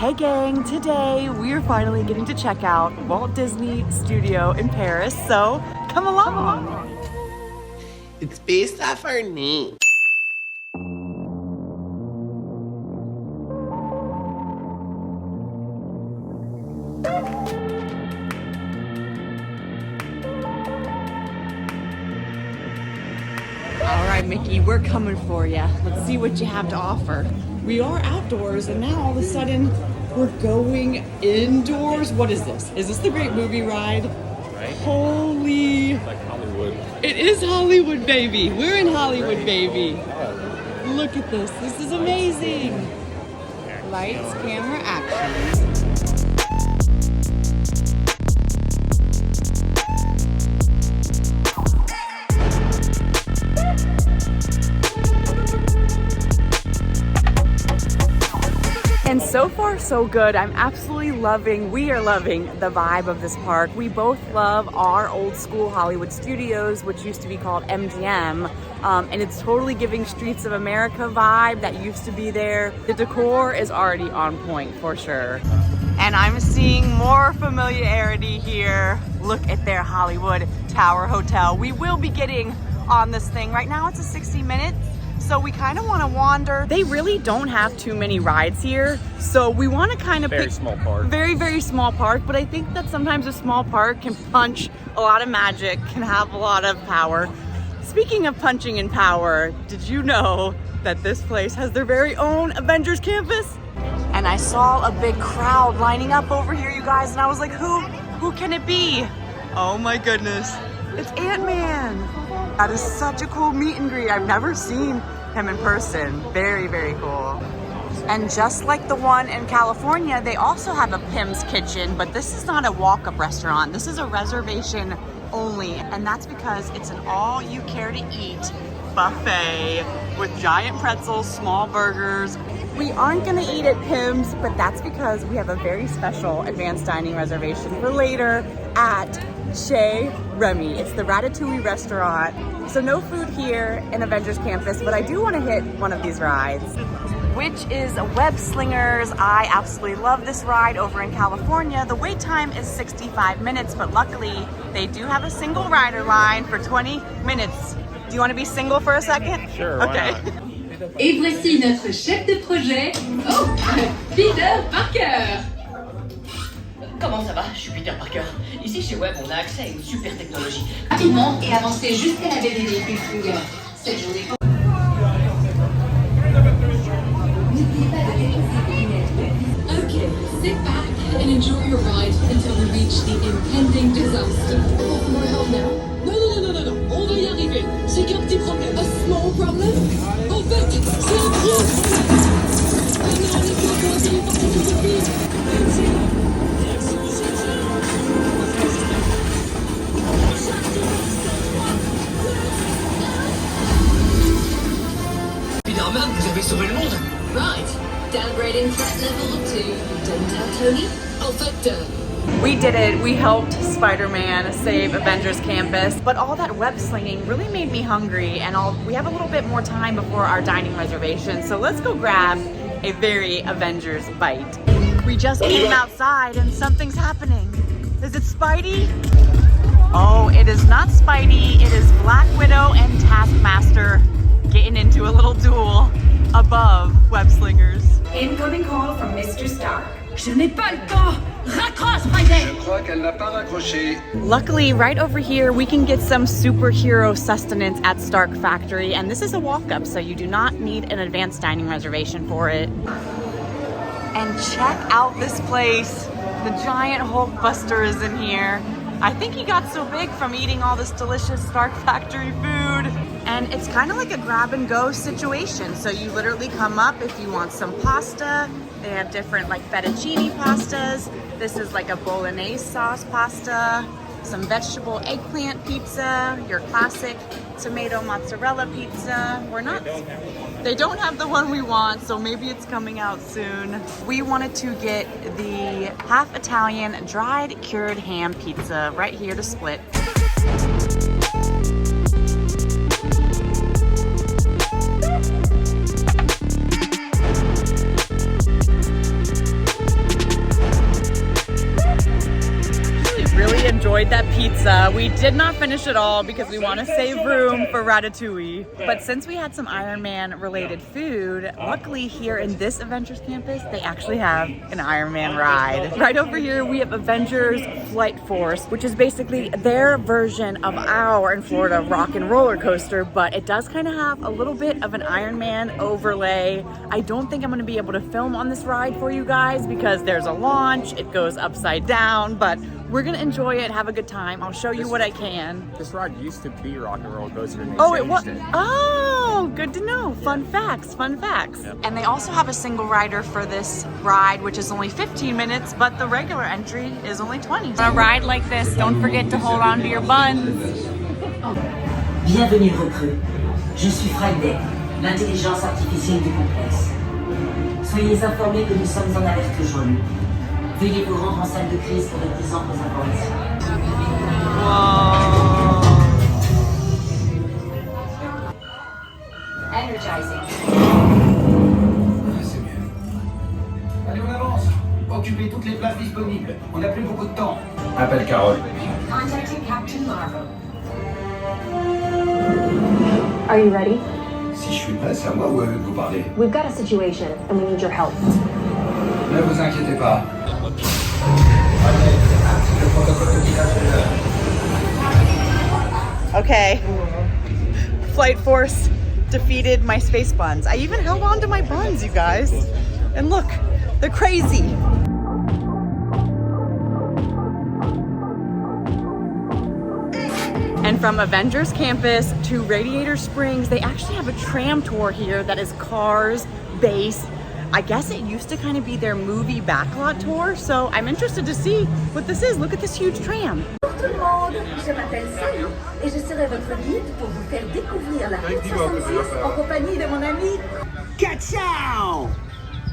Hey gang, today we are finally getting to check out Walt Disney Studio in Paris, so come along. It's based off our name. All right, Mickey, we're coming for you. Let's see what you have to offer. We are outdoors, and now all of a sudden, we're going indoors. What is this? Is this the Great Movie Ride? Right? Holy... Like Hollywood. It is Hollywood, baby. We're in Hollywood, baby. Look at this. This is amazing. Lights, camera, action. And so far, so good. I'm absolutely loving, we are loving the vibe of this park. We both love our old school Hollywood studios, which used to be called MGM. And it's totally giving Streets of America vibe that used to be there. The decor is already on point for sure. And I'm seeing more familiarity here. Look at their Hollywood Tower Hotel. We will be getting on this thing. Right now it's a 60 minutes. So we kind of want to wander. They really don't have too many rides here. So we want to kind of pick... Very small park. Very, very small park. But I think that sometimes a small park can punch a lot of magic, can have a lot of power. Speaking of punching and power, did you know that this place has their very own Avengers Campus? And I saw a big crowd lining up over here, you guys. And I was like, who can it be? Oh my goodness. It's Ant-Man. That is such a cool meet and greet. I've never seen him in person. Very, very cool. And just like the one in California, they also have a Pim's Kitchen, but this is not a walk-up restaurant. This is a reservation only, and that's because it's an all-you-care-to-eat buffet with giant pretzels, small burgers. We aren't gonna eat at Pim's, but that's because we have a very special advanced dining reservation for later at Chez Remy. It's the Ratatouille restaurant. So no food here in Avengers Campus, but I do want to hit one of these rides, which is Web Slingers. I absolutely love this ride over in California. The wait time is 65 minutes, but luckily they do have a single rider line for 20 minutes. Do you want to be single for a second? Sure, okay. why not? Et voici notre chef de projet, Peter Parker. Comment ça va? Je suis Peter Parker. Ici chez Web, on a accès à une super technologie. Rapidement et avancez jusqu'à la baie des véhicules Fluger. Cette journée. N'oubliez pas de déposer vos lunettes. Okay, sit back and enjoy your ride until we reach the impending disaster. Oh, more help now. Non, on va y arriver. C'est qu'un petit problème. A small problem? En fait, c'est un gros problème. Oh non, laisse-moi commencer par contre de vie. Spider-Man, vous avez sauvé le monde! Right, downgrading threat level to don't tell Tony. En fait, We did it. We helped Spider-Man save Avengers Campus. But all that web slinging really made me hungry, and we have a little bit more time before our dining reservation. So let's go grab a very Avengers bite. We just came outside and something's happening. Is it Spidey? Oh, it is not Spidey. It is Black Widow and Taskmaster getting into a little duel above web slingers. Incoming call from Mr. Stark. Je n'ai pas le temps. Raccroche, Spidey! Je crois qu'elle n'a pas raccroché. Luckily, right over here, we can get some superhero sustenance at Stark Factory, and this is a walk-up, so you do not need an advanced dining reservation for it. And check out this place. The giant Hulkbuster is in here. I think he got so big from eating all this delicious Stark Factory food. And it's kind of like a grab and go situation. So you literally come up if you want some pasta. They have different like fettuccine pastas. This is like a bolognese sauce pasta, some vegetable eggplant pizza, your classic tomato mozzarella pizza. They don't have the one we want, so maybe it's coming out soon. We wanted to get the half Italian dried cured ham pizza right here to split. enjoyed that pizza. We did not finish it all because we want to save room for Ratatouille. But since we had some Iron Man related food, luckily here in this Avengers Campus, they actually have an Iron Man ride. Right over here, we have Avengers Flight Force, which is basically their version of our in Florida rock and roller coaster, but it does kind of have a little bit of an Iron Man overlay. I don't think I'm going to be able to film on this ride for you guys because there's a launch, it goes upside down, but we're gonna enjoy it, have a good time. I'll show you what I can. This ride used to be rock and roller coaster. And oh, it was. Oh, good to know. Fun facts, fun facts. Yep. And they also have a single rider for this ride, which is only 15 minutes, but the regular entry is only 20. On a ride like this, don't forget to hold on to your buns. Bienvenue recrue. Je suis Friday, l'intelligence artificielle du complexe. Soyez informés que nous sommes en alerte jaune. Veuillez vous rendre en salle de crise pour de plus amples informations. Wow. Energizing. C'est mieux. Allez, on avance. Occupez toutes les places disponibles. On n'a plus beaucoup de temps. Appelle Carole. Contacting Captain Marvel. Are you ready? Si je suis prêt, c'est à moi ou à eux de vous parler. We've got a situation and we need your help. Ne vous inquiétez pas. Okay. Flight Force defeated my space buns. I even held on to my buns, you guys. And look, they're crazy. And from Avengers Campus to Radiator Springs, they actually have a tram tour here that is cars based. I guess it used to kind of be their movie backlot tour, so I'm interested to see what this is. Look at this huge tram. Bonjour tout le monde, je m'appelle Sally et je serai votre guide pour vous faire découvrir la route 66 en compagnie de mon ami. Ka-chow!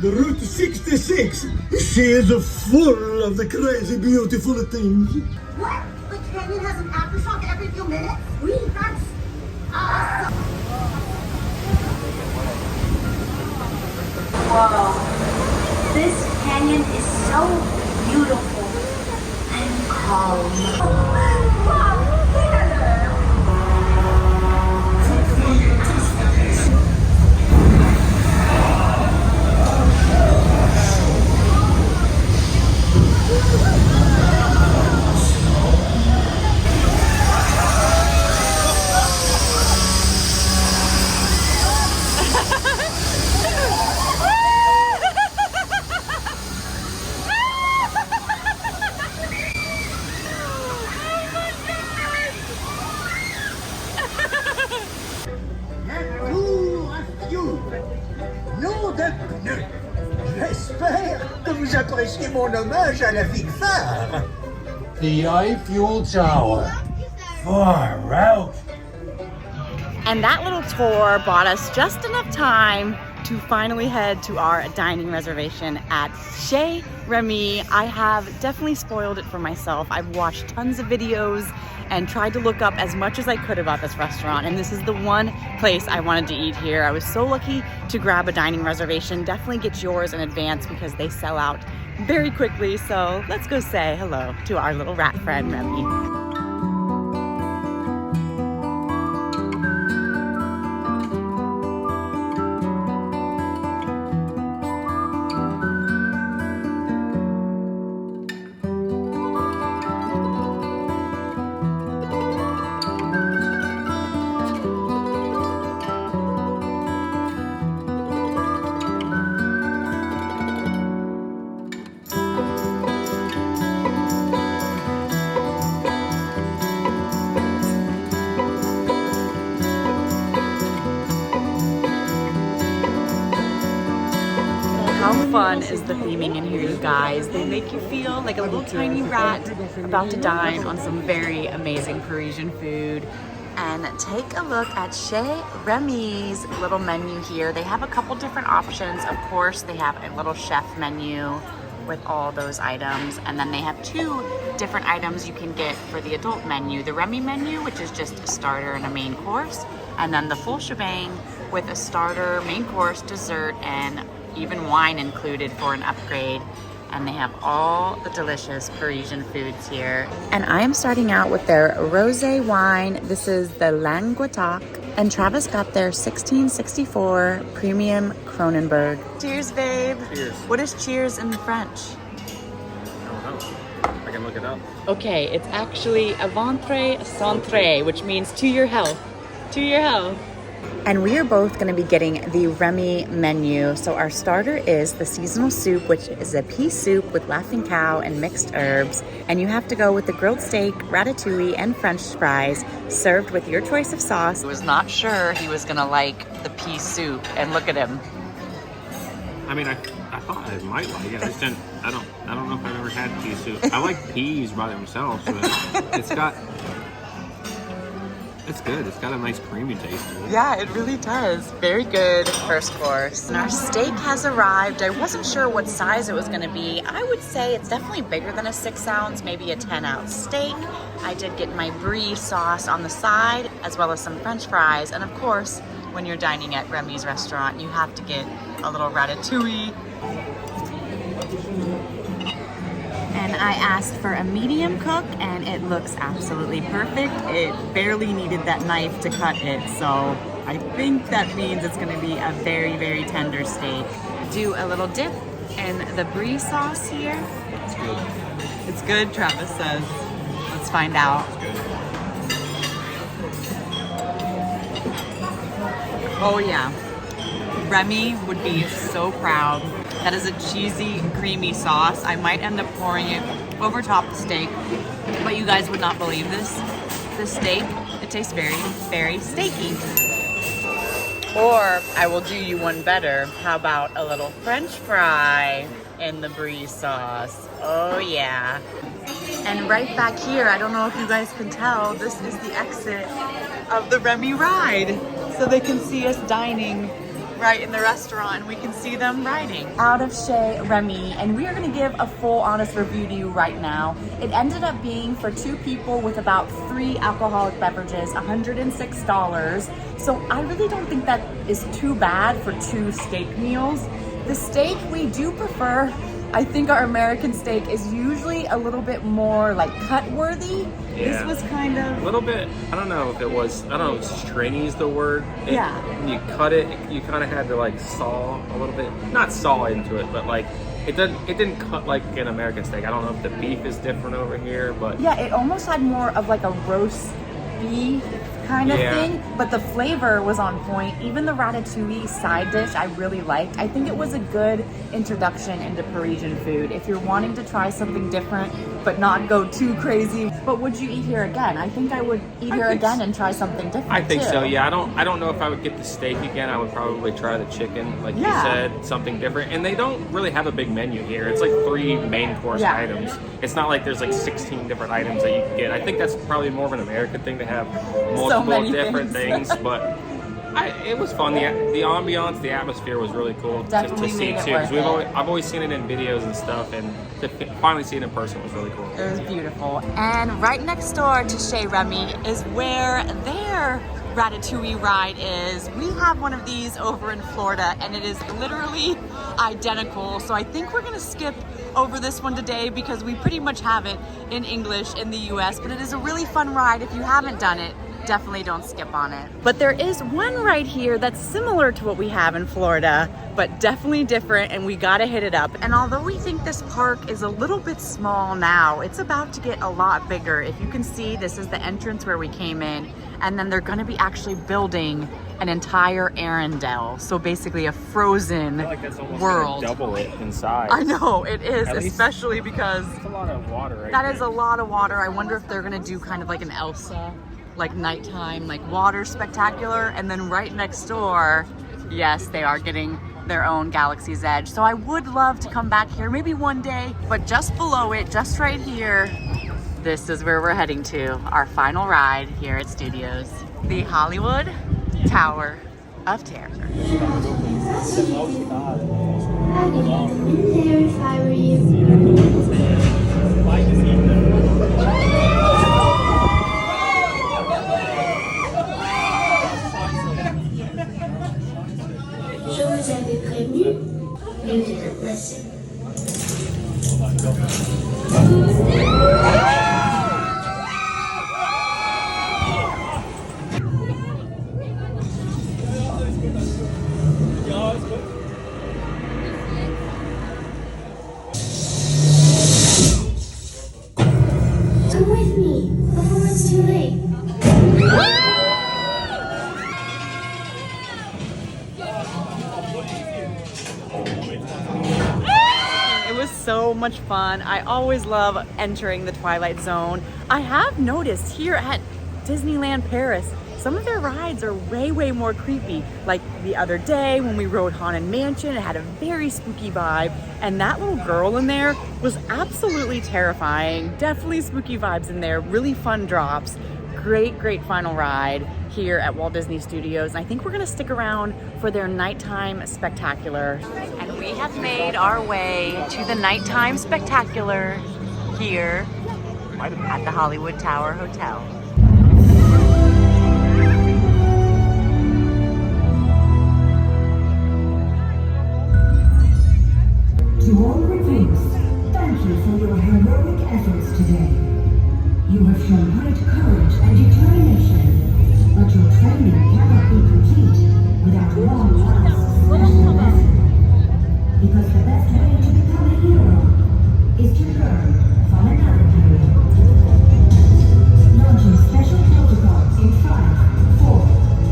The Route 66. She is full of the crazy, beautiful things. What? The canyon has an aftershock every few minutes? Oui, that's awesome. Whoa. This canyon is so beautiful and calm. J'espère que vous appréciez mon hommage à la ville phare. The Eiffel Tower. Far out. And that little tour bought us just enough time to finally head to our dining reservation at Chez Remy. I have definitely spoiled it for myself. I've watched tons of videos and tried to look up as much as I could about this restaurant, and this is the one place I wanted to eat here. I was so lucky to grab a dining reservation. Definitely get yours in advance because they sell out very quickly. So let's go say hello to our little rat friend, Remy. How fun is the theming in here, you guys? They make you feel like a little tiny rat about to dine on some very amazing Parisian food. And take a look at Chez Remy's little menu here. They have a couple different options. Of course, they have a little chef menu with all those items. And then they have two different items you can get for the adult menu. The Remy menu, which is just a starter and a main course. And then the full shebang with a starter, main course, dessert, and even wine included for an upgrade. and they have all the delicious Parisian foods here. And I am starting out with their rosé wine. This is the Languedoc, and Travis got their 1664 premium Kronenberg. Cheers, babe. Cheers. What is cheers in French? I don't know. I can look it up. Okay, it's actually a ventre santé, which means to your health. To your health. And we are both going to be getting the Remy menu. So our starter is the seasonal soup, which is a pea soup with laughing cow and mixed herbs. And you have to go with the grilled steak, ratatouille, and french fries, served with your choice of sauce. I was not sure he was going to like the pea soup, and look at him. I mean, I thought I might like it. I just didn't. I don't know if I've ever had pea soup. I like peas by themselves, but it's good. It's got a nice creamy taste to it. Yeah, it really does. Very good first course. And our steak has arrived. I wasn't sure what size it was going to be. I would say it's definitely bigger than a 6-ounce, maybe a 10-ounce steak. I did get my brie sauce on the side, as well as some french fries. And of course, when you're dining at Remy's restaurant, you have to get a little ratatouille. And I asked for a medium cook, and it looks absolutely perfect. It barely needed that knife to cut it, so I think that means it's gonna be a very, very tender steak. Do a little dip in the brie sauce here. It's good. It's good, Travis says. Let's find out. Oh yeah, Remy would be so proud. That is a cheesy, creamy sauce. I might end up pouring it over top the steak, but you guys would not believe this. This steak, it tastes very, very steaky. Or I will do you one better. How about a little French fry in the brie sauce? Oh yeah. And right back here, I don't know if you guys can tell, this is the exit of the Remy ride. So they can see us dining right in the restaurant, and we can see them riding out of Chez Remy. And we are going to give a full honest review to you right now. It ended up being, for 2 people with about 3 alcoholic beverages, $106. So I really don't think that is too bad for 2 steak meals. The steak we do prefer. I think our American steak is usually a little bit more like cut worthy. Yeah. This was kind of a little bit. I don't know if it was. I don't know if stringy is the word. Yeah. When you cut it, you kind of had to like saw a little bit. Not saw into it, but like it didn't cut like an American steak. I don't know if the beef is different over here, but yeah, it almost had more of like a roast beef kind of thing, but the flavor was on point. Even the ratatouille side dish I really liked. I think it was a good introduction into Parisian food if you're wanting to try something different but not go too crazy. But would you eat here again? I think I would eat here again and try something different. I think too. so. Yeah, I don't know if I would get the steak again. I would probably try the chicken, like you said, something different. And they don't really have a big menu here. It's like 3 main course items. It's not like there's like 16 different items that you can get. I think that's probably more of an American thing to have multiple different things. But it was fun. The ambiance, the atmosphere was really cool to see too. Because I've always seen it in videos and stuff, and to finally see it in person was really cool. It was beautiful. And right next door to Chez Remy is where their Ratatouille ride is. We have one of these over in Florida, and it is literally identical. So I think we're gonna skip over this one today because we pretty much have it in English in the US, but it is a really fun ride. If you haven't done it, definitely don't skip on it. But there is one right here that's similar to what we have in Florida, but definitely different, and we gotta hit it up. And although we think this park is a little bit small now, it's about to get a lot bigger. If you can see, this is the entrance where we came in, and then they're gonna be actually building an entire Arendelle. So basically a frozen I feel like that's almost world. Double it in size. I know, it is, At least especially because it's a lot of water right that there. is a lot of water. I wonder if they're gonna do kind of like an Elsa, like nighttime, like water spectacular. And then right next door, yes, they are getting their own Galaxy's Edge. So I would love to come back here maybe one day, but just below it, just right here, this is where we're heading to, our final ride here at Studios, the Hollywood Tower of Terror. I'd have been there if I were you. Je vous avais prévenu. You didn't listen. Come with me before it's too late. It was so much fun. I always love entering the Twilight Zone. I have noticed here at Disneyland Paris, some of their rides are way more creepy. Like the other day when we rode Haunted Mansion, it had a very spooky vibe. And that little girl in there was absolutely terrifying. Definitely spooky vibes in there, really fun drops. Great final ride here at Walt Disney Studios. And I think we're gonna stick around for their nighttime spectacular. And we have made our way to the nighttime spectacular here at the Hollywood Tower Hotel. To all recruits, thank you for your heroic efforts today. You have shown great courage and determination, but your training cannot be complete without one last special lesson. Because the best way to become a hero is to learn from another hero. Launching special protocols in 5, 4,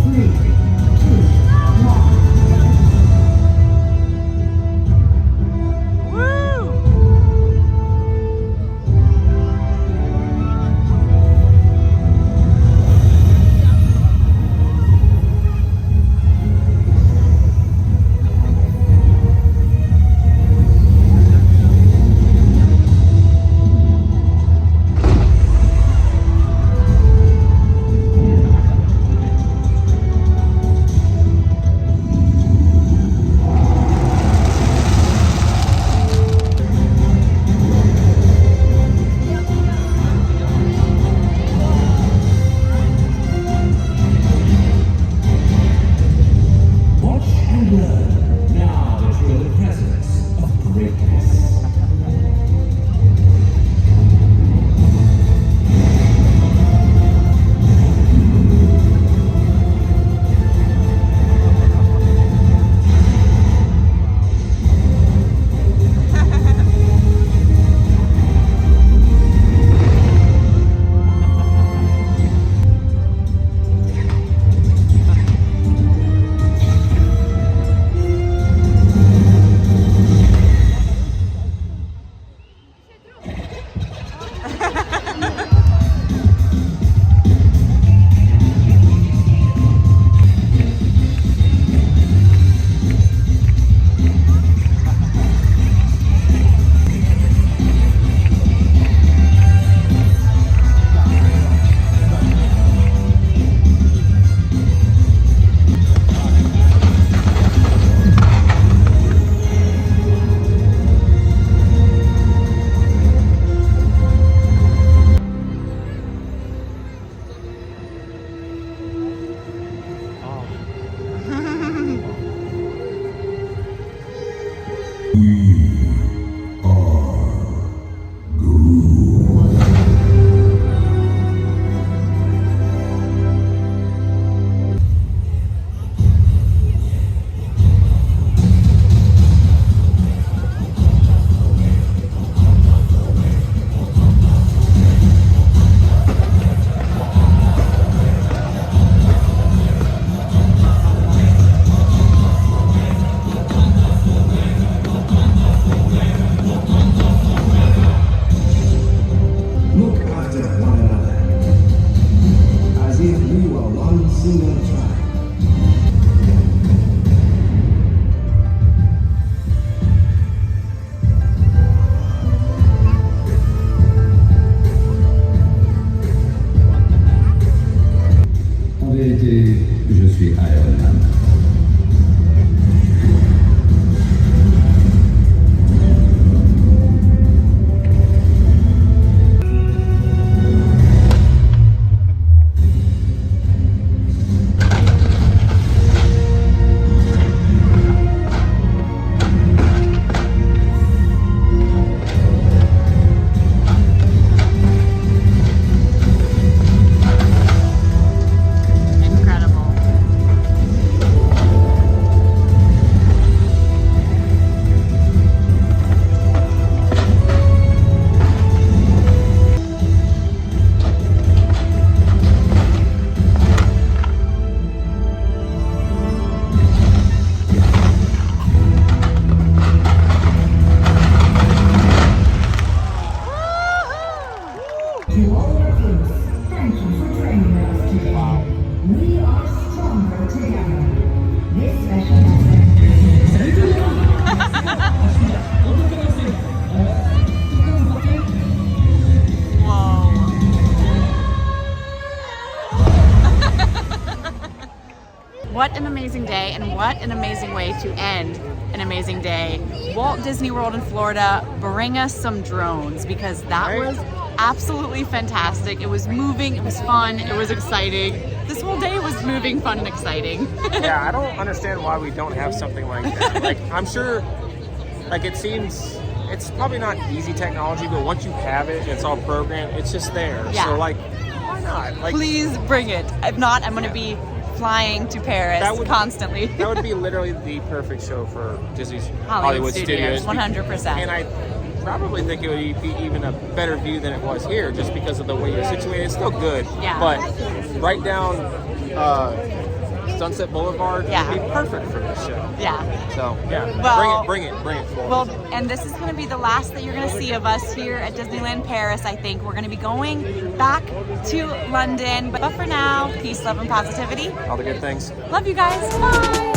3, 2, 1. what an amazing day, and what an amazing way to end an amazing day. Walt Disney World in Florida, bring us some drones, because that was absolutely fantastic. It was moving, it was fun, it was exciting. This whole day was moving, fun, and exciting. Yeah, I don't understand why we don't have something like that. Like, I'm sure, like, it seems, it's probably not easy technology, but once you have it, it's all programmed, it's just there. Yeah. So, like, why not? Like, please bring it. If not, I'm gonna be flying to Paris constantly. That would be literally the perfect show for Disney's Hollywood Studios. 100%. And I probably think it would be even a better view than it was here, just because of the way you're situated. It's still good, but right down Sunset Boulevard would be perfect for this show. Yeah. So yeah, well, bring it forward. Well, and this is going to be the last that you're going to see of us here at Disneyland Paris. I think we're going to be going back to London, but for now, peace, love, and positivity. All the good things. Love you guys. Bye.